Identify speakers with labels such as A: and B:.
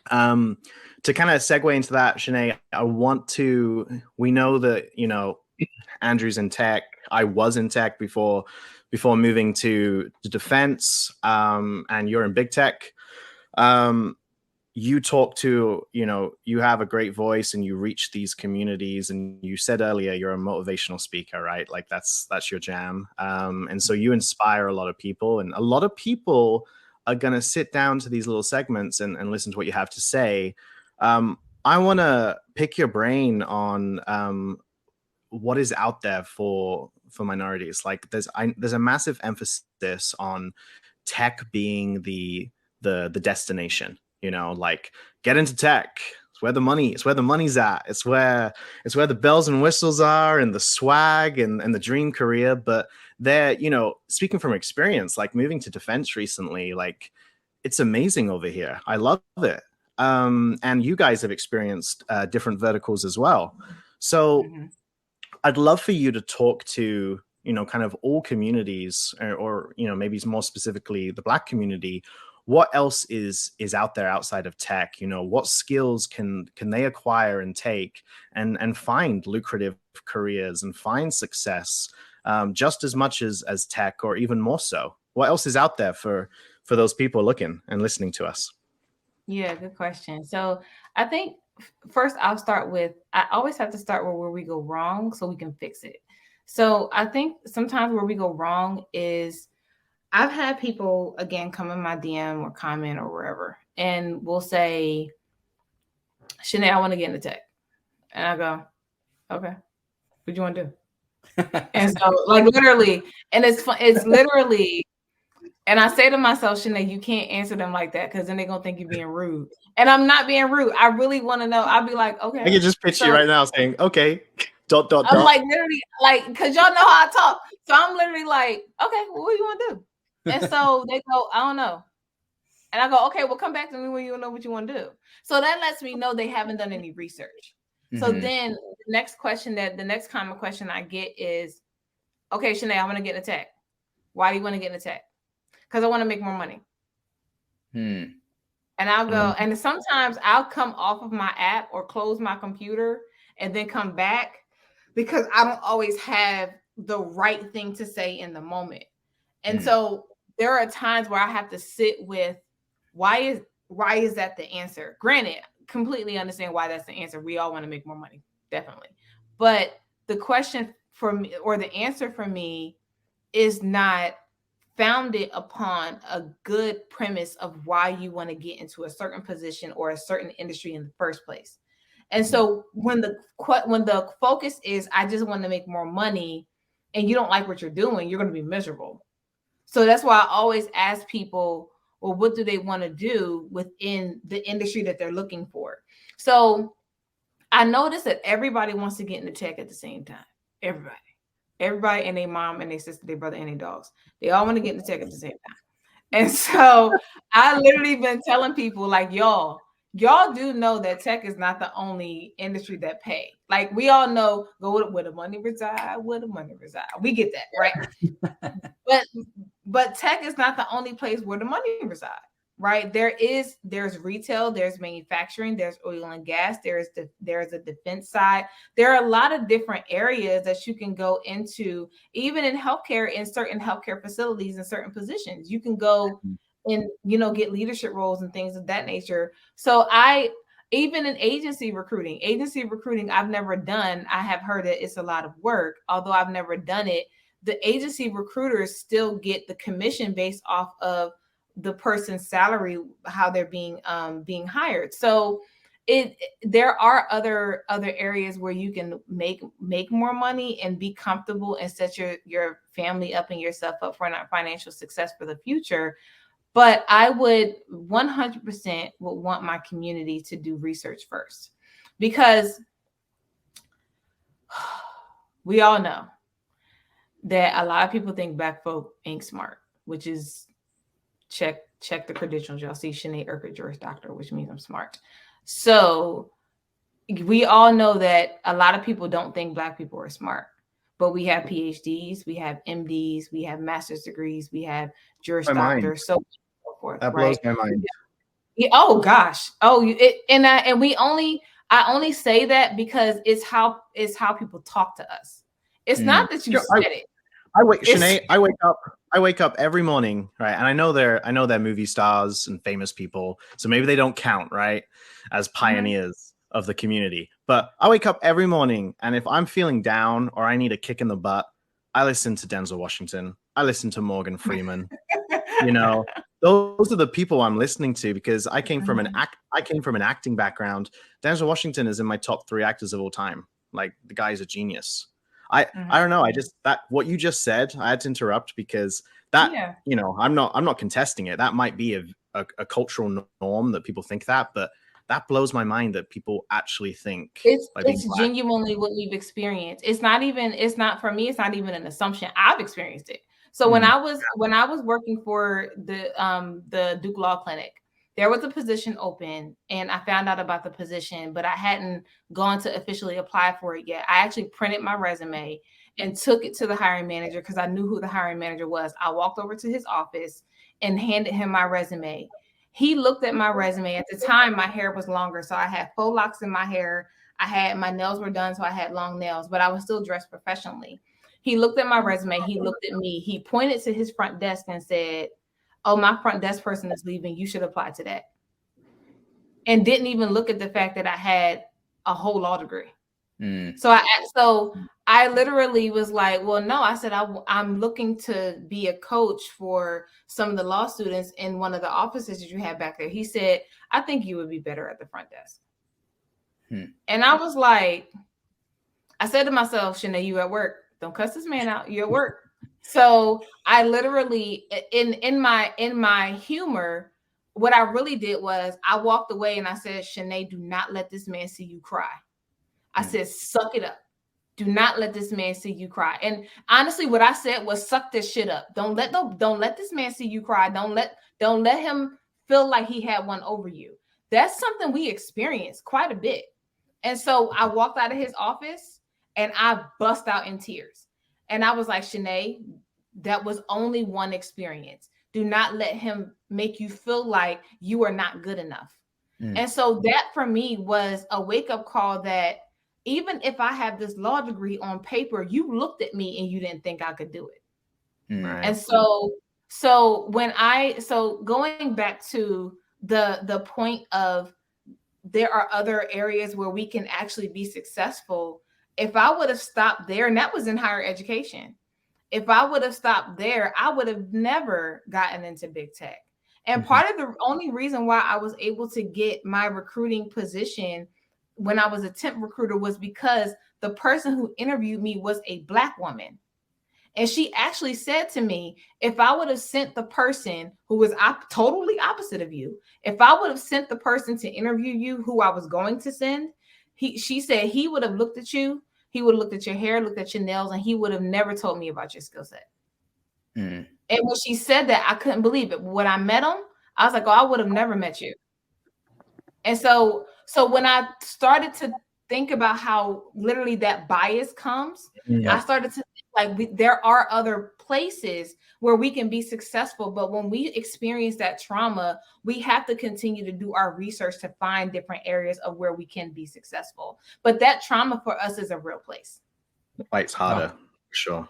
A: To kind of segue into that, Shanae, we know that, Andrew's in tech. I was in tech before moving to defense, and you're in big tech. You talk to, you have a great voice and you reach these communities, and you said earlier you're a motivational speaker, right? Like that's your jam. And so you inspire a lot of people, and a lot of people are going to sit down to these little segments and listen to what you have to say. I want to pick your brain on what is out there for minorities. Like there's a massive emphasis on tech being the destination. Like get into tech. It's where the money's at. It's where the bells and whistles are, and the swag and the dream career. But they're, speaking from experience, like moving to defense recently, like it's amazing over here. I love it. And you guys have experienced different verticals as well. So I'd love for you to talk to, kind of all communities, or maybe more specifically the Black community. What else is out there outside of tech? What skills can they acquire and take and find lucrative careers and find success, just as much as tech, or even more so? What else is out there for those people looking and listening to us?
B: Yeah, good question. So I think first I'll start with, I always have to start with where we go wrong so we can fix it. So I think sometimes where we go wrong is, I've had people, again, come in my DM or comment or wherever, and will say, Shanae, I want to get into tech. And I go, okay, what do you want to do? And so, like, literally, and it's literally, and I say to myself, Shanae, you can't answer them like that, because then they're going to think you're being rude. And I'm not being rude. I really want to know. I'll be like, okay.
A: I can just picture you right now saying, okay, ...
B: I'm like, literally, like, because y'all know how I talk. So I'm literally like, okay, well, what do you want to do? And so they go, I don't know. And I go, okay, well, come back to me when you know what you want to do. So that lets me know they haven't done any research. So then the next common question I get is, okay, Shanae, I want to get into tech. Why do you want to get into tech? Because I want to make more money. And I'll go, and sometimes I'll come off of my app or close my computer and then come back, because I don't always have the right thing to say in the moment. And so there are times where I have to sit with, why is that the answer? Granted, completely understand why that's the answer. We all want to make more money, definitely. But the question for me, or the answer for me, is not founded upon a good premise of why you want to get into a certain position or a certain industry in the first place. And so when the focus is, I just want to make more money, and you don't like what you're doing, you're going to be miserable. So that's why I always ask people, well, what do they want to do within the industry that they're looking for? So I noticed that everybody wants to get into tech at the same time. Everybody and their mom and their sister, their brother and their dogs, they all want to get into tech at the same time. And so I literally been telling people, like, y'all do know that tech is not the only industry that pay. Like, we all know, go where the money reside, where the money reside. We get that, right? But tech is not the only place where the money reside, right? There's retail, there's manufacturing, there's oil and gas, there's a defense side. There are a lot of different areas that you can go into, even in healthcare, in certain healthcare facilities, in certain positions. You can go and, get leadership roles and things of that nature. So even in agency recruiting, I've never done. I have heard that it's a lot of work, although I've never done it. The agency recruiters still get the commission based off of the person's salary, how they're being hired. So there are other areas where you can make more money and be comfortable and set your family up and yourself up for financial success for the future. But I would 100% would want my community to do research first, because we all know that a lot of people think Black folk ain't smart, which is check the credentials. Y'all see Shanae Urquhart, Juris Doctor, which means I'm smart. So we all know that a lot of people don't think Black people are smart, but we have PhDs, we have MDs, we have master's degrees, we have Juris Doctors, so forth.
A: That blows my mind.
B: Yeah, oh gosh. Oh, I only say that because it's how people talk to us. It's not that you
A: Sure,
B: said it.
A: I wake,
B: It's
A: Shanae. I wake up every morning, right? And I know they're movie stars and famous people, so maybe they don't count, right, as
B: Mhm.
A: pioneers of the community. But I wake up every morning, and if I'm feeling down or I need a kick in the butt, I listen to Denzel Washington. I listen to Morgan Freeman. You know, those are the people I'm listening to because
B: Mhm.
A: I came from an acting background. Denzel Washington is in my top 3 actors of all time. Like the guy's a genius. I
B: Mhm.
A: don't know. I just that what you just said, I had to interrupt because that,
B: Yeah.
A: I'm not contesting it. That might be a cultural norm that people think that, but that blows my mind that people actually think like being
B: It's
A: black.
B: genuinely what we've experienced. It's not for me, it's not even an assumption. I've experienced it. So
A: Mm,
B: when I was working for the Duke Law Clinic, there was a position open and I found out about the position, but I hadn't gone to officially apply for it yet. I actually printed my resume and took it to the hiring manager because I knew who the hiring manager was. I walked over to his office and handed him my resume. He looked at my resume. At the time, my hair was longer, so I had faux locks in my hair. I had my nails were done, so I had long nails, but I was still dressed professionally. He looked at my resume. He looked at me. He pointed to his front desk and said, "Oh, my front desk person is leaving. You should apply to that." And didn't even look at the fact that I had a whole law degree. So I literally was like, "Well, no." I said, I'm looking to be a coach for some of the law students in one of the offices that you have back there." He said, "I think you would be better at the front desk." And I was like, I said to myself, "Shanae, you at work. Don't cuss this man out. You at work." So I literally, in my humor, what I really did was I walked away and I said, "Shanae, do not let this man see you cry." I said, "Suck it up. Do not let this man see you cry." And honestly, what I said was, "Suck this shit up. Don't let this man see you cry. Don't let him feel like he had one over you." That's something we experience quite a bit. And so I walked out of his office and I bust out in tears. And I was like, "Shanae, that was only one experience. Do not let him make you feel like you are not good enough." And so that for me was a wake up call that even if I have this law degree on paper, you looked at me and you didn't think I could do it.
A: right.
B: And so going back to the point of there are other areas where we can actually be successful. If I would have stopped there, and that was in higher education, if I would have stopped there, I would have never gotten into big tech. And part of the only reason why I was able to get my recruiting position when I was a temp recruiter was because the person who interviewed me was a Black woman. And she actually said to me, if I would have sent the person who was totally opposite of you, if I would have sent the person to interview you who I was going to send, she said he would have looked at you, he would have looked at your hair, looked at your nails, and he would have never told me about your skill set. And when she said that, I couldn't believe it. When I met him, I was like, "Oh, I would have never met you." And so when I started to think about how literally that bias comes, I started to think like there are other places where we can be successful, but when we experience that trauma, we have to continue to do our research to find different areas of where we can be successful. But that trauma for us is a real place.
A: Fights harder, sure.